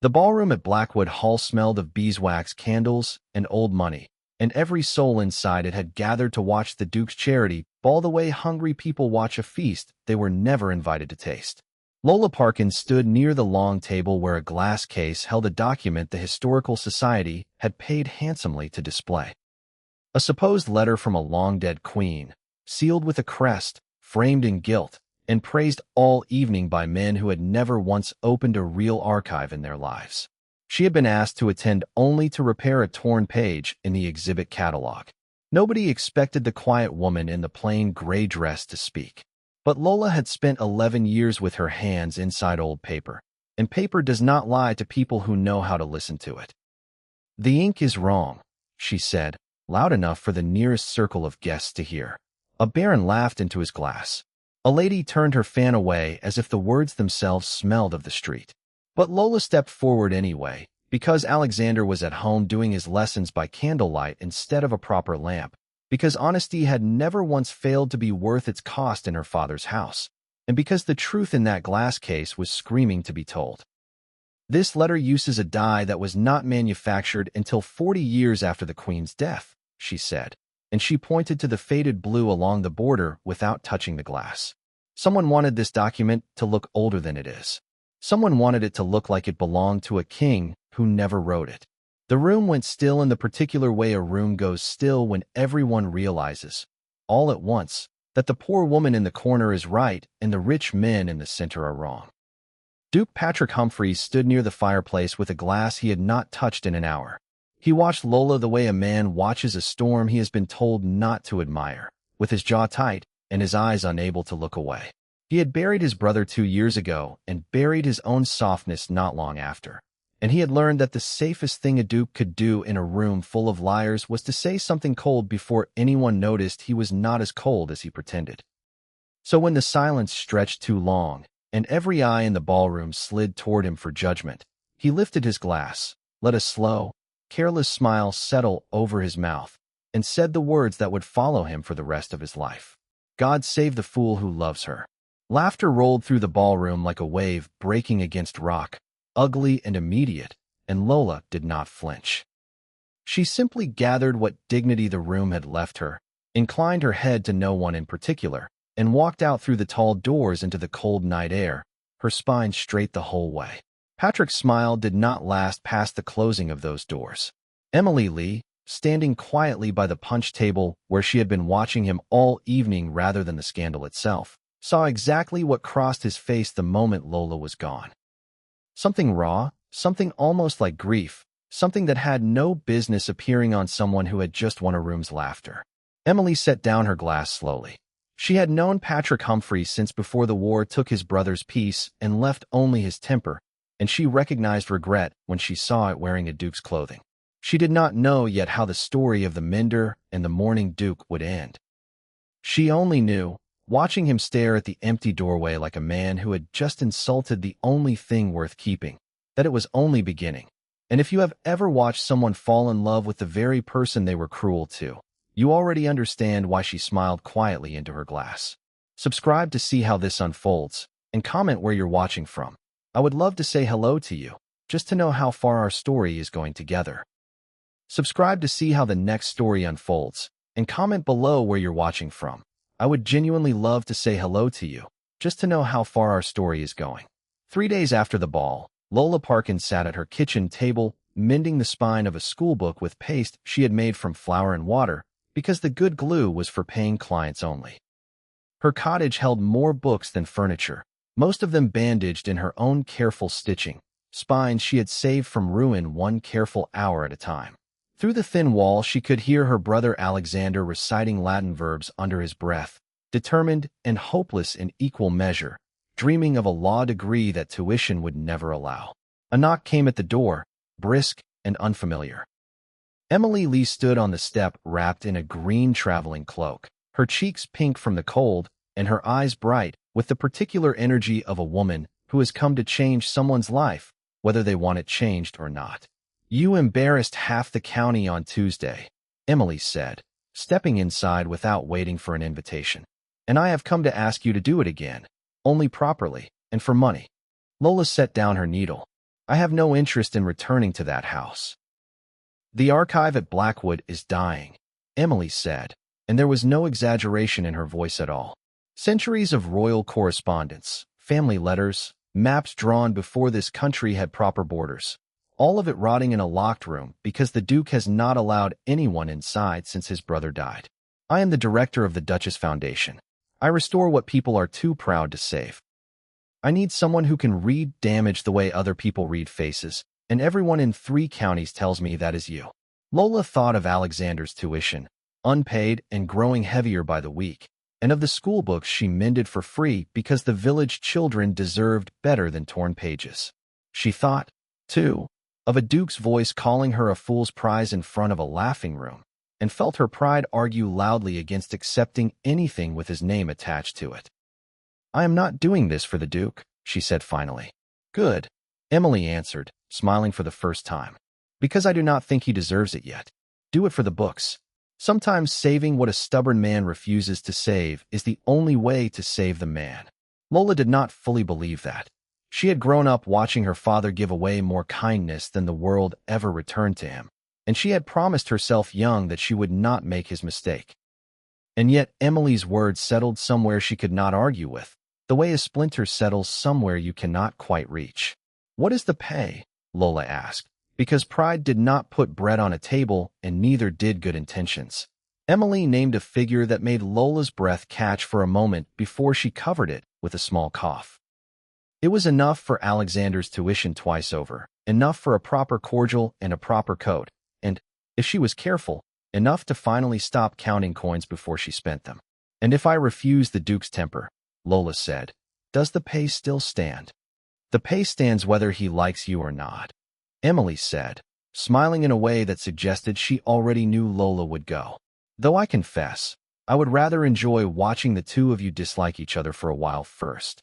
The ballroom at Blackwood Hall smelled of beeswax candles and old money, and every soul inside it had gathered to watch the Duke's charity ball the way hungry people watch a feast they were never invited to taste. Lola Parkin stood near the long table where a glass case held a document the Historical Society had paid handsomely to display. A supposed letter from a long-dead queen, sealed with a crest, framed in gilt, and praised all evening by men who had never once opened a real archive in their lives. She had been asked to attend only to repair a torn page in the exhibit catalog. Nobody expected the quiet woman in the plain gray dress to speak. But Lola had spent 11 years with her hands inside old paper, and paper does not lie to people who know how to listen to it. "The ink is wrong," she said, loud enough for the nearest circle of guests to hear. A baron laughed into his glass. A lady turned her fan away as if the words themselves smelled of the street. But Lola stepped forward anyway, because Alexander was at home doing his lessons by candlelight instead of a proper lamp, because honesty had never once failed to be worth its cost in her father's house, and because the truth in that glass case was screaming to be told. "This letter uses a dye that was not manufactured until 40 years after the Queen's death," she said, and she pointed to the faded blue along the border without touching the glass. "Someone wanted this document to look older than it is. Someone wanted it to look like it belonged to a king who never wrote it." The room went still in the particular way a room goes still when everyone realizes, all at once, that the poor woman in the corner is right and the rich men in the center are wrong. Duke Patrick Humphreys stood near the fireplace with a glass he had not touched in an hour. He watched Lola the way a man watches a storm he has been told not to admire, with his jaw tight and his eyes unable to look away. He had buried his brother 2 years ago and buried his own softness not long after. And he had learned that the safest thing a duke could do in a room full of liars was to say something cold before anyone noticed he was not as cold as he pretended. So when the silence stretched too long, and every eye in the ballroom slid toward him for judgment, he lifted his glass, let a slow, careless smile settle over his mouth, and said the words that would follow him for the rest of his life. "God save the fool who loves her." Laughter rolled through the ballroom like a wave breaking against rock, ugly and immediate, and Lola did not flinch. She simply gathered what dignity the room had left her, inclined her head to no one in particular, and walked out through the tall doors into the cold night air, her spine straight the whole way. Patrick's smile did not last past the closing of those doors. Emily Lee, standing quietly by the punch table where she had been watching him all evening rather than the scandal itself, saw exactly what crossed his face the moment Lola was gone. Something raw, something almost like grief, something that had no business appearing on someone who had just won a room's laughter. Emily set down her glass slowly. She had known Patrick Humphreys since before the war took his brother's peace and left only his temper, and she recognized regret when she saw it wearing a duke's clothing. She did not know yet how the story of the mender and the mourning duke would end. She only knew, watching him stare at the empty doorway like a man who had just insulted the only thing worth keeping, that it was only beginning. And if you have ever watched someone fall in love with the very person they were cruel to, you already understand why she smiled quietly into her glass. Subscribe to see how this unfolds, and comment where you're watching from. I would love to say hello to you, just to know how far our story is going together. Subscribe to see how the next story unfolds, and comment below where you're watching from. I would genuinely love to say hello to you, just to know how far our story is going. 3 days after the ball, Lola Parkin sat at her kitchen table, mending the spine of a schoolbook with paste she had made from flour and water, because the good glue was for paying clients only. Her cottage held more books than furniture, most of them bandaged in her own careful stitching, spines she had saved from ruin one careful hour at a time. Through the thin wall she could hear her brother Alexander reciting Latin verbs under his breath, determined and hopeless in equal measure, dreaming of a law degree that tuition would never allow. A knock came at the door, brisk and unfamiliar. Emily Lee stood on the step wrapped in a green traveling cloak, her cheeks pink from the cold and her eyes bright with the particular energy of a woman who has come to change someone's life, whether they want it changed or not. "You embarrassed half the county on Tuesday," Emily said, stepping inside without waiting for an invitation. "And I have come to ask you to do it again, only properly, and for money." Lola set down her needle. I have no interest in returning to that house. The archive at Blackwood is dying, Emily said, and there was no exaggeration in her voice at all. Centuries of royal correspondence, family letters, maps drawn before this country had proper borders, all of it rotting in a locked room because the Duke has not allowed anyone inside since his brother died. I am the director of the Duchess Foundation. I restore what people are too proud to save. I need someone who can read damage the way other people read faces, and everyone in 3 counties tells me that is you. Lola thought of Alexander's tuition, unpaid and growing heavier by the week, and of the school books she mended for free because the village children deserved better than torn pages. She thought, too, of a Duke's voice calling her a fool's prize in front of a laughing room, and felt her pride argue loudly against accepting anything with his name attached to it. I am not doing this for the Duke, she said finally. Good, Emily answered, smiling for the first time. Because I do not think he deserves it yet. Do it for the books. Sometimes saving what a stubborn man refuses to save is the only way to save the man. Lola did not fully believe that. She had grown up watching her father give away more kindness than the world ever returned to him, and she had promised herself young that she would not make his mistake. And yet Emily's words settled somewhere she could not argue with, the way a splinter settles somewhere you cannot quite reach. What is the pay? Lola asked, because pride did not put bread on a table and neither did good intentions. Emily named a figure that made Lola's breath catch for a moment before she covered it with a small cough. It was enough for Alexander's tuition twice over, enough for a proper cordial and a proper coat, and, if she was careful, enough to finally stop counting coins before she spent them. And if I refuse the Duke's temper, Lola said, does the pay still stand? The pay stands whether he likes you or not, Emily said, smiling in a way that suggested she already knew Lola would go. Though I confess, I would rather enjoy watching the two of you dislike each other for a while first.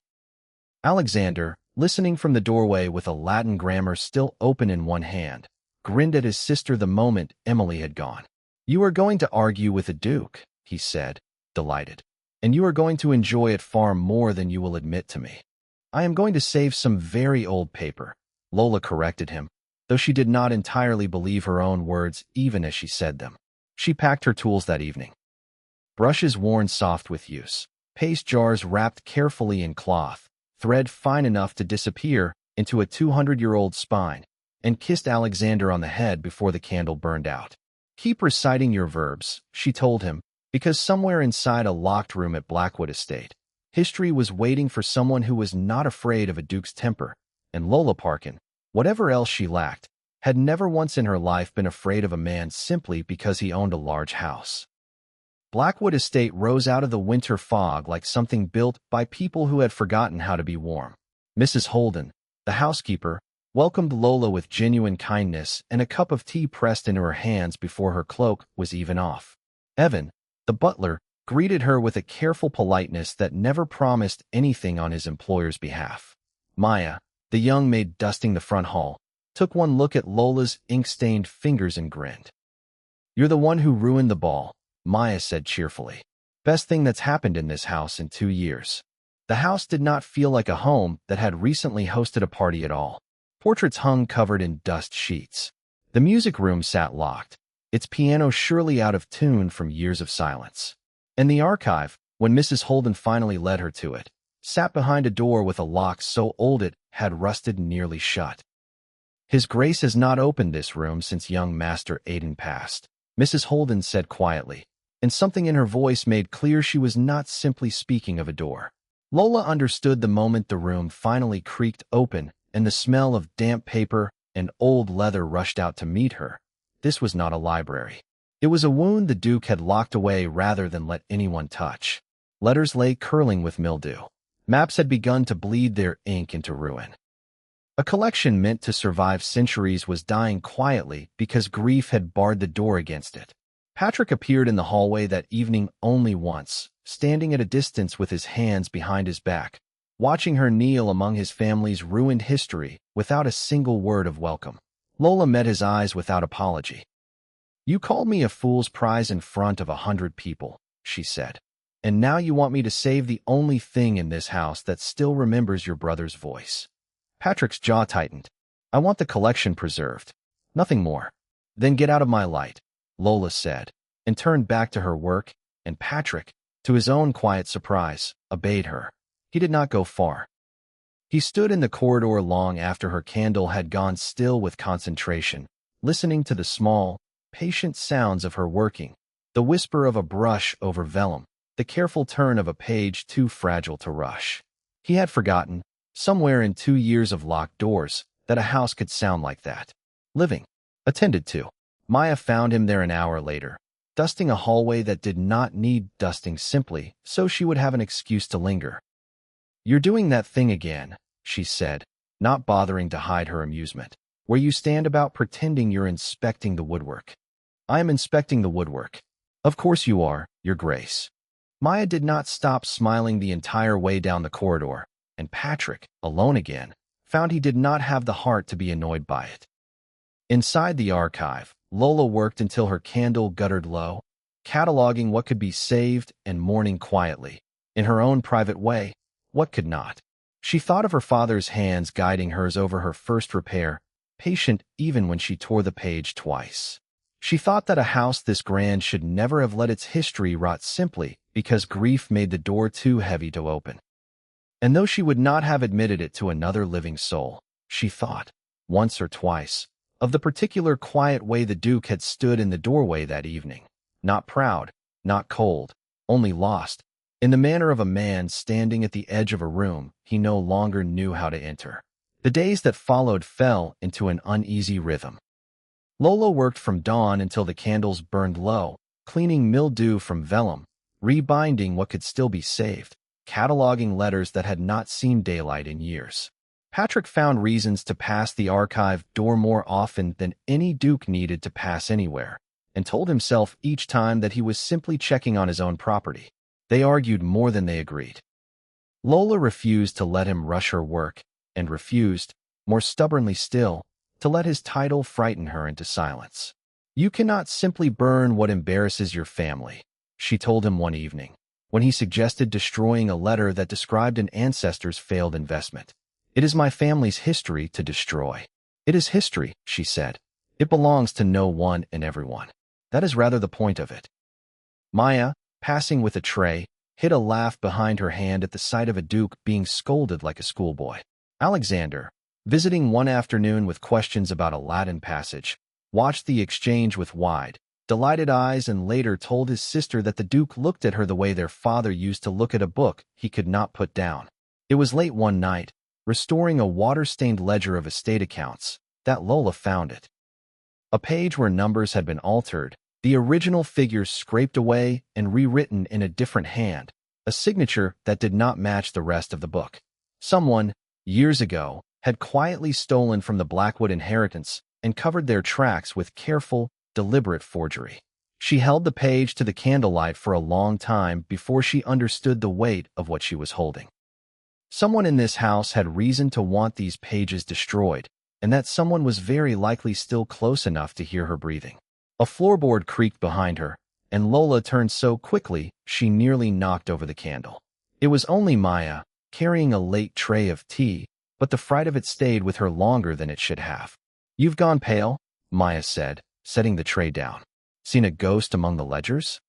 Alexander, listening from the doorway with a Latin grammar still open in one hand, grinned at his sister the moment Emily had gone. You are going to argue with the Duke, he said, delighted. And you are going to enjoy it far more than you will admit to me. I am going to save some very old paper, Lola corrected him, though she did not entirely believe her own words even as she said them. She packed her tools that evening. Brushes worn soft with use, paste jars wrapped carefully in cloth, thread fine enough to disappear into a 200-year-old spine, and kissed Alexander on the head before the candle burned out. Keep reciting your verbs, she told him, because somewhere inside a locked room at Blackwood Estate, history was waiting for someone who was not afraid of a Duke's temper, and Lola Parkin, whatever else she lacked, had never once in her life been afraid of a man simply because he owned a large house. Blackwood Estate rose out of the winter fog like something built by people who had forgotten how to be warm. Mrs. Holden, the housekeeper, welcomed Lola with genuine kindness and a cup of tea pressed into her hands before her cloak was even off. Evan, the butler, greeted her with a careful politeness that never promised anything on his employer's behalf. Maya, the young maid dusting the front hall, took one look at Lola's ink-stained fingers and grinned. You're the one who ruined the ball, Maya said cheerfully. Best thing that's happened in this house in 2 years. The house did not feel like a home that had recently hosted a party at all. Portraits hung covered in dust sheets. The music room sat locked, its piano surely out of tune from years of silence. And the archive, when Mrs. Holden finally led her to it, sat behind a door with a lock so old it had rusted nearly shut. His Grace has not opened this room since young Master Aidan passed, Mrs. Holden said quietly, and something in her voice made clear she was not simply speaking of a door. Lola understood the moment the room finally creaked open and the smell of damp paper and old leather rushed out to meet her. This was not a library. It was a wound the Duke had locked away rather than let anyone touch. Letters lay curling with mildew. Maps had begun to bleed their ink into ruin. A collection meant to survive centuries was dying quietly because grief had barred the door against it. Patrick appeared in the hallway that evening only once, standing at a distance with his hands behind his back, watching her kneel among his family's ruined history without a single word of welcome. Lola met his eyes without apology. You called me a fool's prize in front of 100 people, she said. And now you want me to save the only thing in this house that still remembers your brother's voice. Patrick's jaw tightened. I want the collection preserved. Nothing more. Then get out of my light, Lola said, and turned back to her work, and Patrick, to his own quiet surprise, obeyed her. He did not go far. He stood in the corridor long after her candle had gone still with concentration, listening to the small, patient sounds of her working, the whisper of a brush over vellum, the careful turn of a page too fragile to rush. He had forgotten, somewhere in 2 years of locked doors, that a house could sound like that. Living. Attended to. Maya found him there an hour later, dusting a hallway that did not need dusting simply so she would have an excuse to linger. "You're doing that thing again," she said, not bothering to hide her amusement, "where you stand about pretending you're inspecting the woodwork." "I am inspecting the woodwork." "Of course you are, Your Grace." Maya did not stop smiling the entire way down the corridor, and Patrick, alone again, found he did not have the heart to be annoyed by it. Inside the archive, Lola worked until her candle guttered low, cataloging what could be saved and mourning quietly, in her own private way, what could not. She thought of her father's hands guiding hers over her first repair, patient even when she tore the page twice. She thought that a house this grand should never have let its history rot simply because grief made the door too heavy to open. And though she would not have admitted it to another living soul, she thought, once or twice, of the particular quiet way the Duke had stood in the doorway that evening, not proud, not cold, only lost, in the manner of a man standing at the edge of a room he no longer knew how to enter. The days that followed fell into an uneasy rhythm. Lola worked from dawn until the candles burned low, cleaning mildew from vellum, rebinding what could still be saved, cataloging letters that had not seen daylight in years. Patrick found reasons to pass the archive door more often than any Duke needed to pass anywhere, and told himself each time that he was simply checking on his own property. They argued more than they agreed. Lola refused to let him rush her work, and refused, more stubbornly still, to let his title frighten her into silence. "You cannot simply burn what embarrasses your family," she told him one evening, when he suggested destroying a letter that described an ancestor's failed investment. "It is my family's history to destroy." "It is history," she said. "It belongs to no one and everyone. That is rather the point of it." Maya, passing with a tray, hid a laugh behind her hand at the sight of a Duke being scolded like a schoolboy. Alexander, visiting one afternoon with questions about a Latin passage, watched the exchange with wide, delighted eyes and later told his sister that the Duke looked at her the way their father used to look at a book he could not put down. It was late one night, restoring a water-stained ledger of estate accounts, that Lola found it. A page where numbers had been altered, the original figures scraped away and rewritten in a different hand, a signature that did not match the rest of the book. Someone, years ago, had quietly stolen from the Blackwood inheritance and covered their tracks with careful, deliberate forgery. She held the page to the candlelight for a long time before she understood the weight of what she was holding. Someone in this house had reason to want these pages destroyed, and that someone was very likely still close enough to hear her breathing. A floorboard creaked behind her, and Lola turned so quickly she nearly knocked over the candle. It was only Maya, carrying a late tray of tea, but the fright of it stayed with her longer than it should have. "You've gone pale," Maya said, setting the tray down. "Seen a ghost among the ledgers?"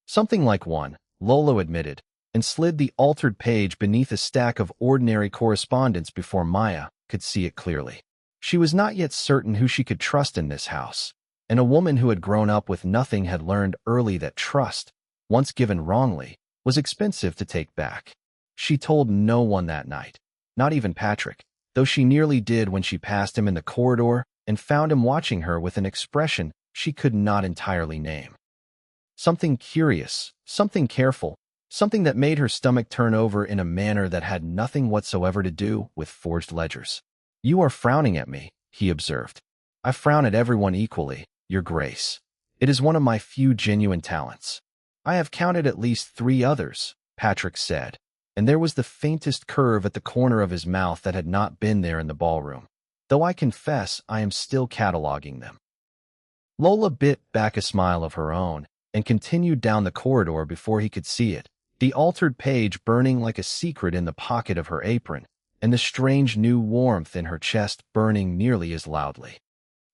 "Something like one," Lola admitted, and slid the altered page beneath a stack of ordinary correspondence before Maya could see it clearly. She was not yet certain who she could trust in this house, and a woman who had grown up with nothing had learned early that trust, once given wrongly, was expensive to take back. She told no one that night, not even Patrick, though she nearly did when she passed him in the corridor and found him watching her with an expression she could not entirely name. Something curious, something careful, something that made her stomach turn over in a manner that had nothing whatsoever to do with forged ledgers. "You are frowning at me," he observed. "I frown at everyone equally, Your Grace. It is one of my few genuine talents." "I have counted at least 3 others," Patrick said, and there was the faintest curve at the corner of his mouth that had not been there in the ballroom, "though I confess I am still cataloging them." Lola bit back a smile of her own and continued down the corridor before he could see it, the altered page burning like a secret in the pocket of her apron, and the strange new warmth in her chest burning nearly as loudly.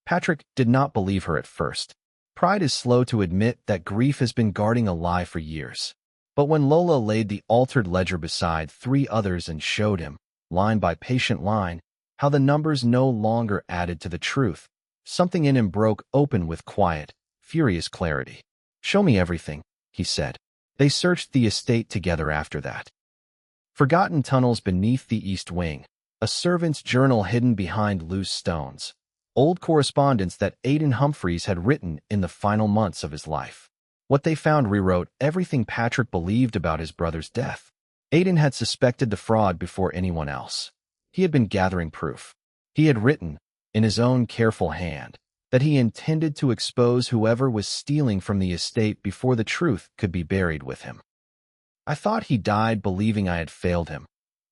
Patrick did not believe her at first. Pride is slow to admit that grief has been guarding a lie for years. But when Lola laid the altered ledger beside 3 others and showed him, line by patient line, how the numbers no longer added to the truth, something in him broke open with quiet, furious clarity. "Show me everything," he said. They searched the estate together after that. Forgotten tunnels beneath the east wing, a servant's journal hidden behind loose stones, old correspondence that Aidan Humphreys had written in the final months of his life. What they found rewrote everything Patrick believed about his brother's death. Aidan had suspected the fraud before anyone else. He had been gathering proof. He had written, in his own careful hand, that he intended to expose whoever was stealing from the estate before the truth could be buried with him. "I thought he died believing I had failed him,"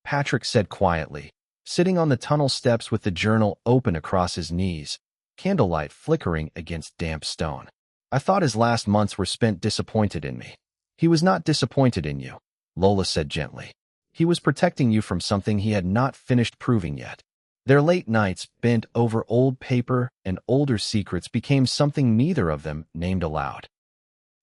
Patrick said quietly, sitting on the tunnel steps with the journal open across his knees, candlelight flickering against damp stone. "I thought his last months were spent disappointed in me." "He was not disappointed in you," Lola said gently. "He was protecting you from something he had not finished proving yet." Their late nights, bent over old paper and older secrets, became something neither of them named aloud.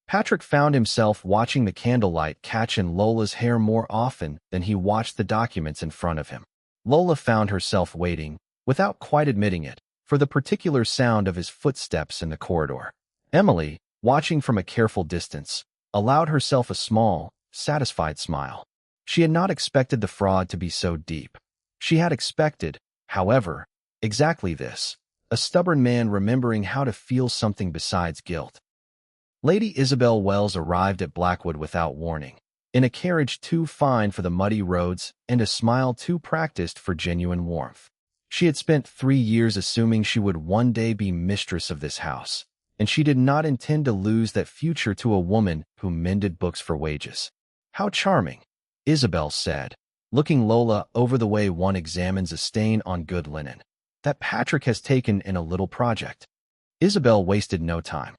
Patrick found himself watching the candlelight catch in Lola's hair more often than he watched the documents in front of him. Lola found herself waiting, without quite admitting it, for the particular sound of his footsteps in the corridor. Emily, watching from a careful distance, allowed herself a small, satisfied smile. She had not expected the fraud to be so deep. She had expected, however, exactly this: a stubborn man remembering how to feel something besides guilt. Lady Isabel Wells arrived at Blackwood without warning, in a carriage too fine for the muddy roads and a smile too practiced for genuine warmth. She had spent 3 years assuming she would one day be mistress of this house, and she did not intend to lose that future to a woman who mended books for wages. "How charming," Isabel said, looking Lola over the way one examines a stain on good linen that Patrick has taken in a little project. Isabel wasted no time.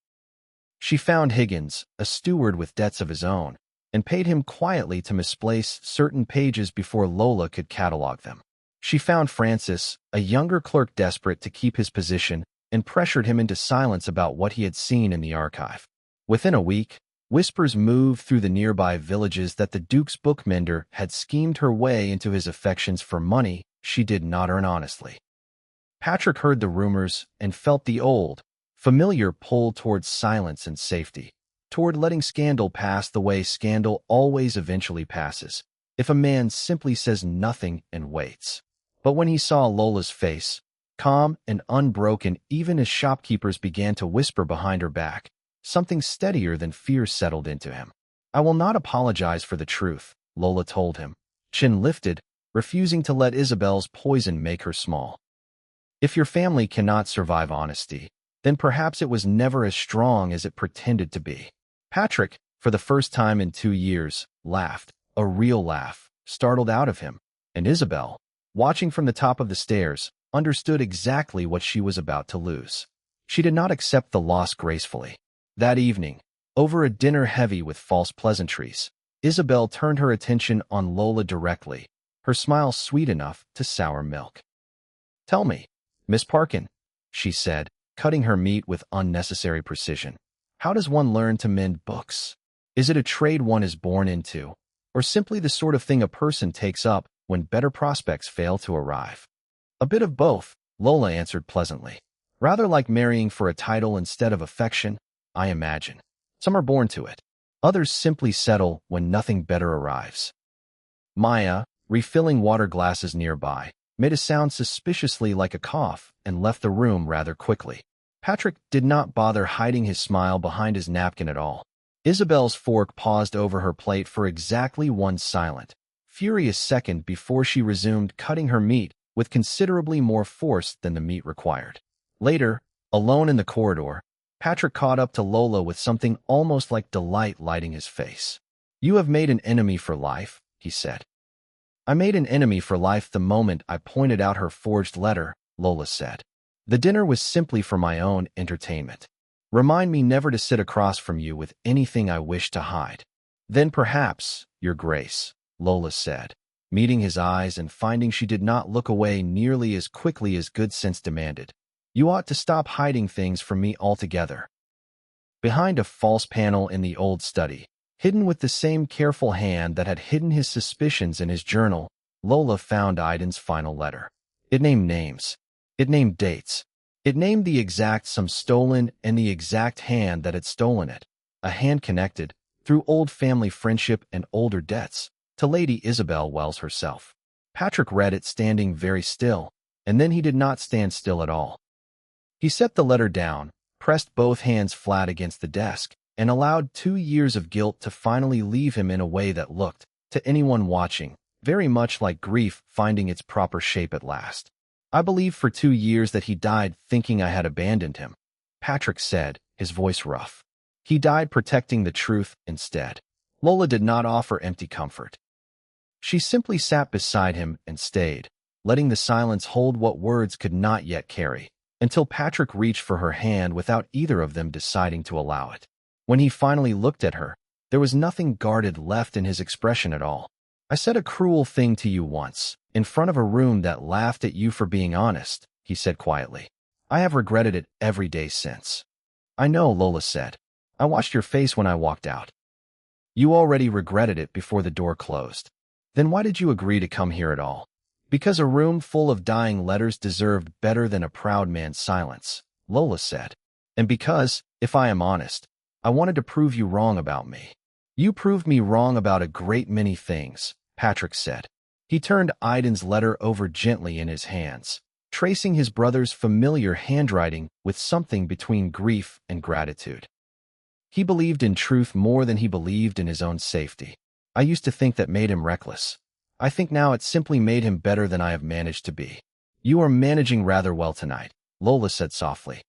She found Higgins, a steward with debts of his own, and paid him quietly to misplace certain pages before Lola could catalog them. She found Francis, a younger clerk desperate to keep his position, and pressured him into silence about what he had seen in the archive. Within a week, whispers moved through the nearby villages that the Duke's bookmender had schemed her way into his affections for money she did not earn honestly. Patrick heard the rumors and felt the old, familiar pull towards silence and safety, toward letting scandal pass the way scandal always eventually passes, if a man simply says nothing and waits. But when he saw Lola's face, calm and unbroken even as shopkeepers began to whisper behind her back, something steadier than fear settled into him. "I will not apologize for the truth," Lola told him, chin lifted, refusing to let Isabel's poison make her small. "If your family cannot survive honesty, then perhaps it was never as strong as it pretended to be." Patrick, for the first time in 2 years, laughed, a real laugh, startled out of him, and Isabel, watching from the top of the stairs, understood exactly what she was about to lose. She did not accept the loss gracefully. That evening, over a dinner heavy with false pleasantries, Isabel turned her attention on Lola directly, her smile sweet enough to sour milk. "Tell me, Miss Parkin," she said, cutting her meat with unnecessary precision, "how does one learn to mend books? Is it a trade one is born into, or simply the sort of thing a person takes up when better prospects fail to arrive?" "A bit of both," Lola answered pleasantly. "Rather like marrying for a title instead of affection, I imagine. Some are born to it. Others simply settle when nothing better arrives." Maya, refilling water glasses nearby, made a sound suspiciously like a cough and left the room rather quickly. Patrick did not bother hiding his smile behind his napkin at all. Isabel's fork paused over her plate for exactly 1 silent, furious second before she resumed cutting her meat with considerably more force than the meat required. Later, alone in the corridor, Patrick caught up to Lola with something almost like delight lighting his face. "You have made an enemy for life," he said. "I made an enemy for life the moment I pointed out her forged letter," Lola said. "The dinner was simply for my own entertainment. Remind me never to sit across from you with anything I wish to hide." "Then perhaps, Your Grace," Lola said, meeting his eyes and finding she did not look away nearly as quickly as good sense demanded. You ought to stop hiding things from me altogether. Behind a false panel in the old study, hidden with the same careful hand that had hidden his suspicions in his journal, Lola found Aidan's final letter. It named names. It named dates. It named the exact sum stolen and the exact hand that had stolen it. A hand connected, through old family friendship and older debts, to Lady Isabel Wells herself. Patrick read it standing very still, and then he did not stand still at all. He set the letter down, pressed both hands flat against the desk, and allowed 2 years of guilt to finally leave him in a way that looked, to anyone watching, very much like grief finding its proper shape at last. I believed for 2 years that he died thinking I had abandoned him, Patrick said, his voice rough. He died protecting the truth instead. Lola did not offer empty comfort. She simply sat beside him and stayed, letting the silence hold what words could not yet carry, until Patrick reached for her hand without either of them deciding to allow it. When he finally looked at her, there was nothing guarded left in his expression at all. I said a cruel thing to you once, in front of a room that laughed at you for being honest, he said quietly. I have regretted it every day since. I know, Lola said. I watched your face when I walked out. You already regretted it before the door closed. Then why did you agree to come here at all? Because a room full of dying letters deserved better than a proud man's silence, Lola said. And because, if I am honest, I wanted to prove you wrong about me. You proved me wrong about a great many things, Patrick said. He turned Aidan's letter over gently in his hands, tracing his brother's familiar handwriting with something between grief and gratitude. He believed in truth more than he believed in his own safety. I used to think that made him reckless. I think now it simply made him better than I have managed to be. You are managing rather well tonight, Lola said softly.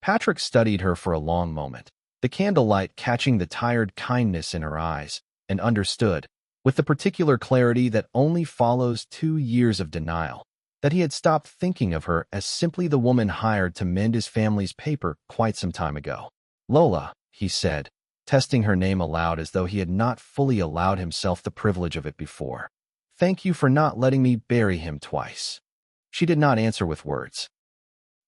Patrick studied her for a long moment, the candlelight catching the tired kindness in her eyes, and understood, with the particular clarity that only follows 2 years of denial, that he had stopped thinking of her as simply the woman hired to mend his family's paper quite some time ago. Lola, he said, testing her name aloud as though he had not fully allowed himself the privilege of it before. Thank you for not letting me bury him twice. She did not answer with words.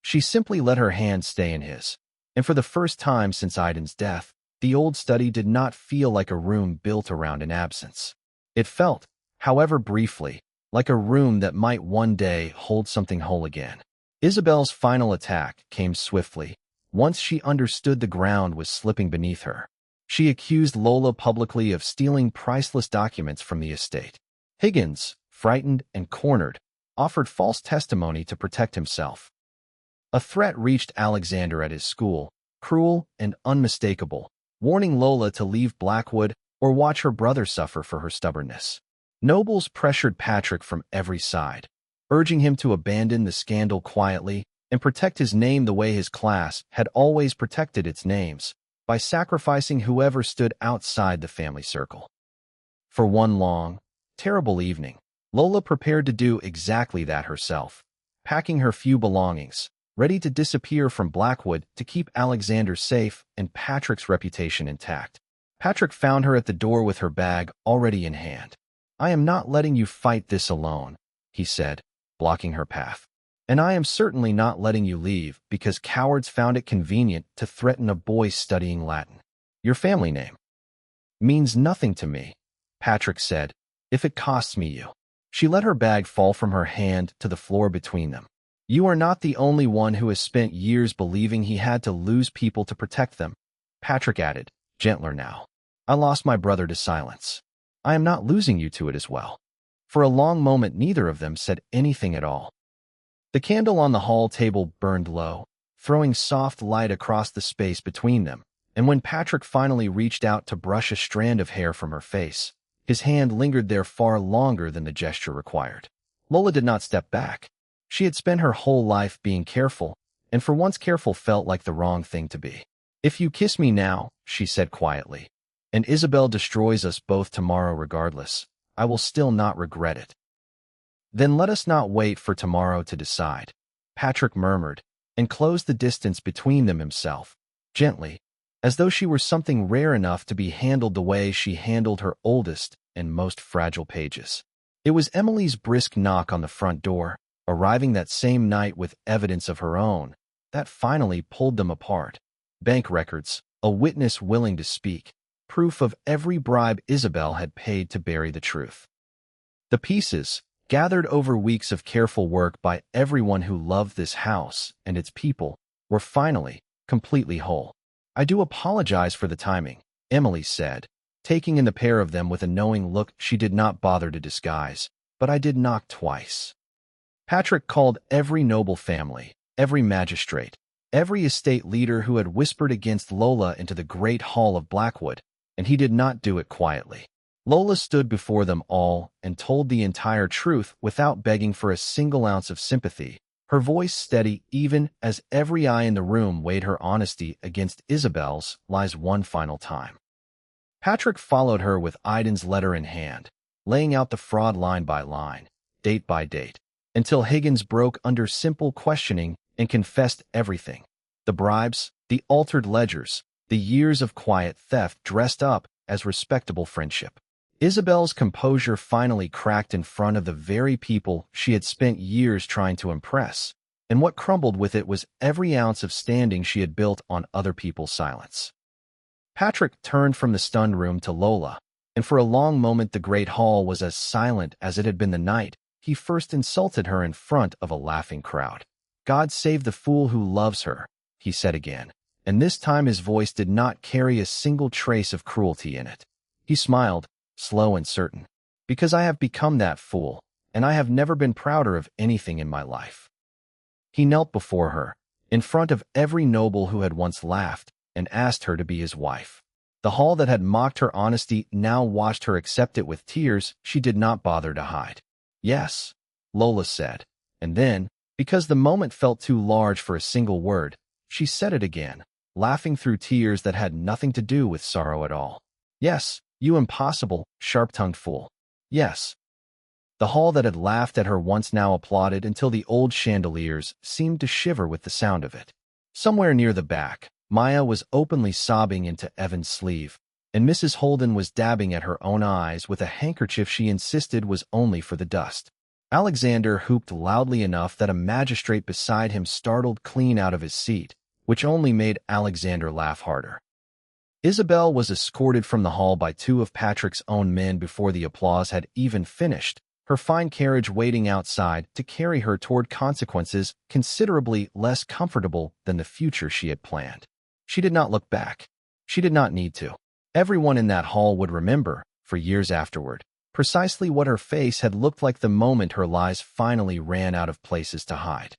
She simply let her hand stay in his, and for the first time since Aidan's death, the old study did not feel like a room built around an absence. It felt, however briefly, like a room that might one day hold something whole again. Isabel's final attack came swiftly, once she understood the ground was slipping beneath her. She accused Lola publicly of stealing priceless documents from the estate. Higgins, frightened and cornered, offered false testimony to protect himself. A threat reached Alexander at his school, cruel and unmistakable, warning Lola to leave Blackwood or watch her brother suffer for her stubbornness. Nobles pressured Patrick from every side, urging him to abandon the scandal quietly and protect his name the way his class had always protected its names, by sacrificing whoever stood outside the family circle. For one long, terrible evening, Lola prepared to do exactly that herself, packing her few belongings, ready to disappear from Blackwood to keep Alexander safe and Patrick's reputation intact. Patrick found her at the door with her bag already in hand. I am not letting you fight this alone, he said, blocking her path. And I am certainly not letting you leave because cowards found it convenient to threaten a boy studying Latin. Your family name means nothing to me, Patrick said, if it costs me you. She let her bag fall from her hand to the floor between them. You are not the only one who has spent years believing he had to lose people to protect them, Patrick added, gentler now. I lost my brother to silence. I am not losing you to it as well. For a long moment neither of them said anything at all. The candle on the hall table burned low, throwing soft light across the space between them, and when Patrick finally reached out to brush a strand of hair from her face, his hand lingered there far longer than the gesture required. Lola did not step back. She had spent her whole life being careful, and for once careful felt like the wrong thing to be. If you kiss me now, she said quietly, and Isabel destroys us both tomorrow regardless, I will still not regret it. Then let us not wait for tomorrow to decide, Patrick murmured, and closed the distance between them himself, gently, as though she were something rare enough to be handled the way she handled her oldest and most fragile pages. It was Emily's brisk knock on the front door, arriving that same night with evidence of her own, that finally pulled them apart. Bank records, a witness willing to speak, proof of every bribe Isabel had paid to bury the truth. The pieces, gathered over weeks of careful work by everyone who loved this house and its people, were finally completely whole. "I do apologize for the timing," Emily said, taking in the pair of them with a knowing look she did not bother to disguise. "But I did knock twice." Patrick called every noble family, every magistrate, every estate leader who had whispered against Lola into the great hall of Blackwood, and he did not do it quietly. Lola stood before them all and told the entire truth without begging for a single ounce of sympathy, her voice steady even as every eye in the room weighed her honesty against Isabel's lies one final time. Patrick followed her with Aidan's letter in hand, laying out the fraud line by line, date by date, until Higgins broke under simple questioning and confessed everything. The bribes, the altered ledgers, the years of quiet theft dressed up as respectable friendship. Isabel's composure finally cracked in front of the very people she had spent years trying to impress, and what crumbled with it was every ounce of standing she had built on other people's silence. Patrick turned from the stunned room to Lola, and for a long moment the great hall was as silent as it had been the night he first insulted her in front of a laughing crowd. "God save the fool who loves her," he said again, and this time his voice did not carry a single trace of cruelty in it. He smiled, slow and certain, "Because I have become that fool, and I have never been prouder of anything in my life." He knelt before her, in front of every noble who had once laughed, and asked her to be his wife. The hall that had mocked her honesty now watched her accept it with tears she did not bother to hide. "Yes," Lola said, and then, because the moment felt too large for a single word, she said it again, laughing through tears that had nothing to do with sorrow at all. "Yes, you impossible, sharp-tongued fool. Yes." The hall that had laughed at her once now applauded until the old chandeliers seemed to shiver with the sound of it. Somewhere near the back, Maya was openly sobbing into Evan's sleeve, and Mrs. Holden was dabbing at her own eyes with a handkerchief she insisted was only for the dust. Alexander whooped loudly enough that a magistrate beside him startled clean out of his seat, which only made Alexander laugh harder. Isabel was escorted from the hall by two of Patrick's own men before the applause had even finished, her fine carriage waiting outside to carry her toward consequences considerably less comfortable than the future she had planned. She did not look back. She did not need to. Everyone in that hall would remember, for years afterward, precisely what her face had looked like the moment her lies finally ran out of places to hide.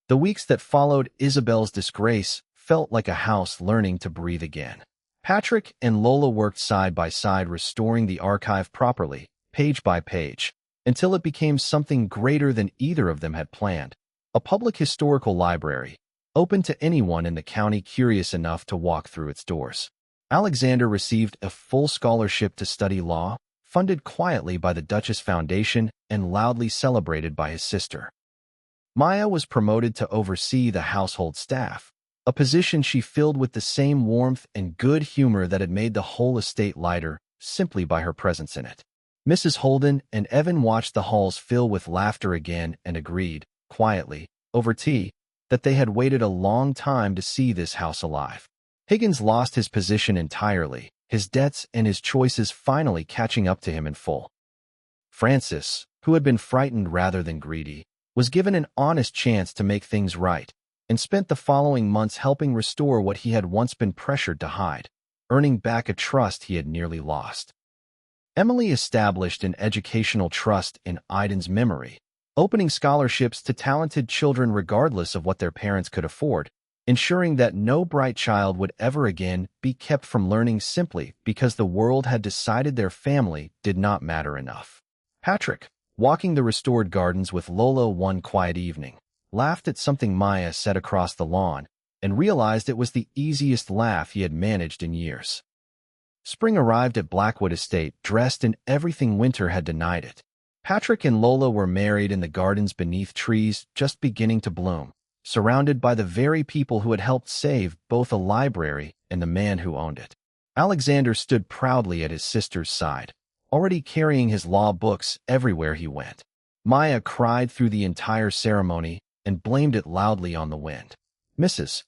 The weeks that followed Isabel's disgrace felt like a house learning to breathe again. Patrick and Lola worked side by side restoring the archive properly, page by page, until it became something greater than either of them had planned, a public historical library, open to anyone in the county curious enough to walk through its doors. Alexander received a full scholarship to study law, funded quietly by the Duchess Foundation and loudly celebrated by his sister. Maya was promoted to oversee the household staff, a position she filled with the same warmth and good humor that had made the whole estate lighter simply by her presence in it. Mrs. Holden and Evan watched the halls fill with laughter again and agreed, quietly, over tea, that they had waited a long time to see this house alive. Higgins lost his position entirely, his debts and his choices finally catching up to him in full. Francis, who had been frightened rather than greedy, was given an honest chance to make things right, and spent the following months helping restore what he had once been pressured to hide, earning back a trust he had nearly lost. Emily established an educational trust in Aidan's memory, opening scholarships to talented children regardless of what their parents could afford, ensuring that no bright child would ever again be kept from learning simply because the world had decided their family did not matter enough. Patrick, walking the restored gardens with Lola one quiet evening, laughed at something Maya said across the lawn, and realized it was the easiest laugh he had managed in years. Spring arrived at Blackwood Estate dressed in everything winter had denied it. Patrick and Lola were married in the gardens beneath trees just beginning to bloom, surrounded by the very people who had helped save both a library and the man who owned it. Alexander stood proudly at his sister's side, already carrying his law books everywhere he went. Maya cried through the entire ceremony and blamed it loudly on the wind. Mrs.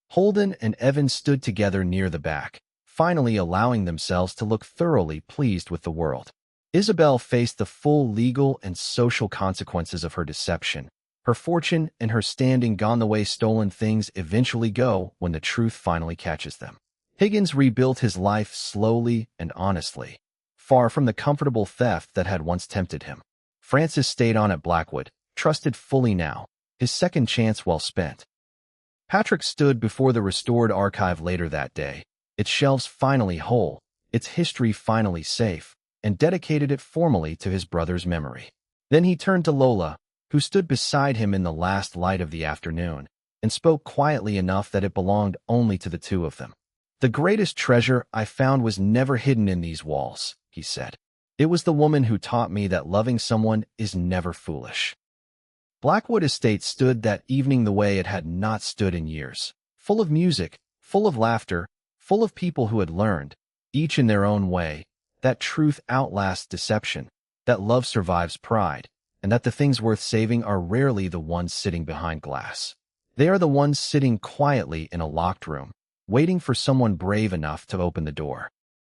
Holden and Evan stood together near the back, finally allowing themselves to look thoroughly pleased with the world. Isabel faced the full legal and social consequences of her deception. Her fortune and her standing gone the way stolen things eventually go when the truth finally catches them. Higgins rebuilt his life slowly and honestly, far from the comfortable theft that had once tempted him. Francis stayed on at Blackwood, trusted fully now, his second chance well spent. Patrick stood before the restored archive later that day, its shelves finally whole, its history finally safe, and dedicated it formally to his brother's memory. Then he turned to Lola, who stood beside him in the last light of the afternoon, and spoke quietly enough that it belonged only to the two of them. "The greatest treasure I found was never hidden in these walls," he said. "It was the woman who taught me that loving someone is never foolish." Blackwood Estate stood that evening the way it had not stood in years, full of music, full of laughter, full of people who had learned, each in their own way, that truth outlasts deception, that love survives pride, and that the things worth saving are rarely the ones sitting behind glass. They are the ones sitting quietly in a locked room, waiting for someone brave enough to open the door.